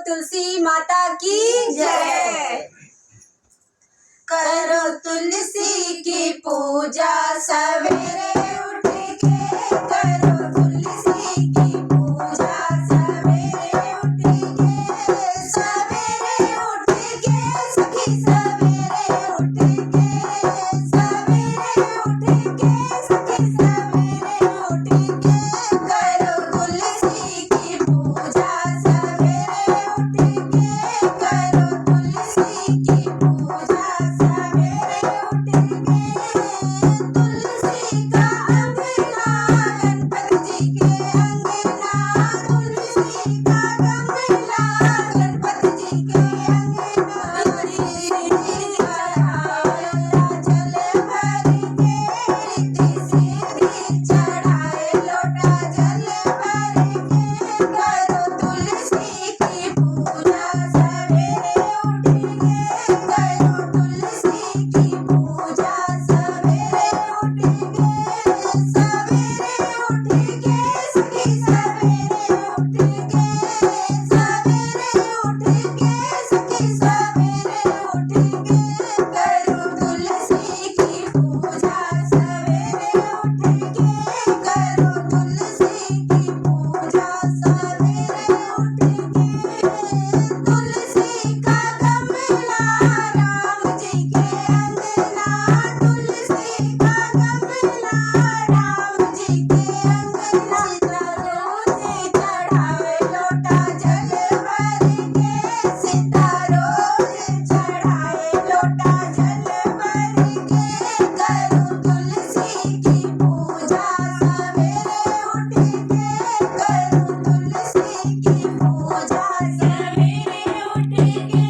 तुलसी माता की जय। करो तुलसी की पूजा सवेरे उठ के, करो तुलसी की पूजा सवेरे उठ के, सवेरे उठ के सखी सवेरे उठ के, सवेरे उठ के सखी सवेरे उठ के, करो तुलसी की पूजा सवेरे उठ के, करो तुलसी की पूजा सवेरे उठ के। तुलसी का अंगना गणपति जी के अंगना, तुलसी का गमला गणपति जी के अंगना, तुलसी चढ़ाए जल भर के, रिद्धि सिद्धि चढ़ाए लोटा जल भर के, करो तुलसी की पूजा सवेरे उठ के, करो तुलसी की पूजा सवेरे उठ के, सवेरे उठ के सखी सवेरे उठ के, सवेरे उठ के सखी सवेरे उठ के, करो तुलसी की पूजा सवेरे उठ के, करो तुलसी की पूजा सवेरे उठ के। तुलसी का गमला राम जी के अंगना, तुलसी का गमला राम जी के अंगना, रोज चढ़ाए लोटा जल भर के, सीता रोज चढ़ाए लोटा जल भर के, करो तुलसी की पूजा सवेरे उठ के, करो तुलसी की पूजा सवेरे उठ के,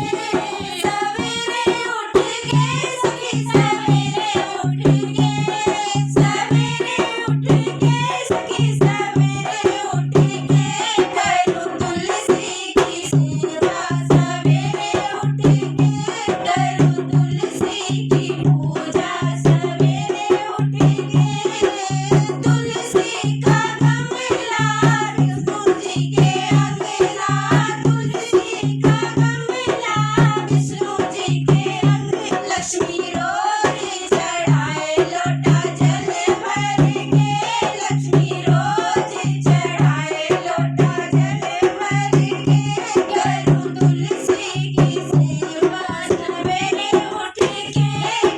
सवेरे उठ के सखी सवेरे उठ के, सवेरे उठ के सखी सवेरे उठ के, करो तुलसी की सेवा सवेरे उठ के, करो तुलसी की पूजा सवेरे उठ के। तुलसी का गमला विष्णु जी के अंगना, तुलसी का गमला विष्णु जी के अंगना, लक्ष्मी रोज चढ़ाए लोटा जल भर के, लक्ष्मी रोज चढ़ाए लोटा जल भर के, करो तुलसी की सेवा सवेरे उठ के,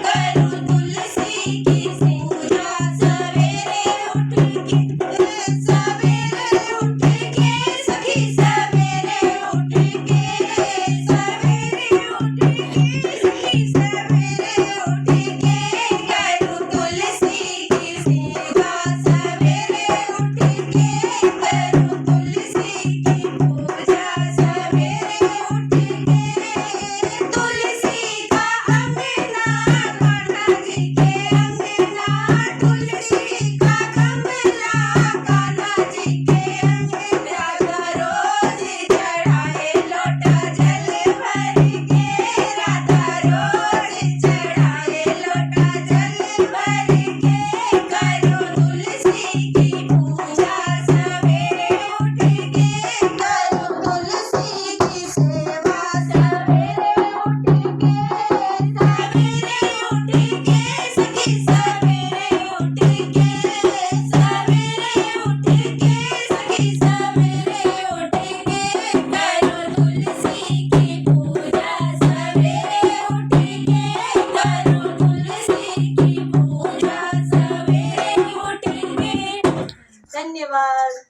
करो तुलसी की पूजा सवेरे उठ के, सवेरे उठ के सखी सवेरे उठ के, सवेरे उठ के सखी सवेरे उठ के, करो तुलसी की सेवा सवेरे उठ के, करो तुलसी की पूजा सवेरे उठ के। तुलसी का अंगना कान्हा जी के अंगना, तुलसी का गमला कान्हा जी के अंगना, राधा रोज चढ़ाए लोटा जल भर के, राधा रोज चढ़ाए लोटा जल भर के, करो तुलसी की पूजा सवेरे उठ के, करो तुलसी की सेवा सवेरे उठ के, सवेरे उठ के सखी सवेरे उठ के, सवेरे उठ के सखी सवेरे उठ के, करो तुलसी की पूजा सवेरे उठ के, करो तुलसी की पूजा सवेरे उठ के। धन्यवाद।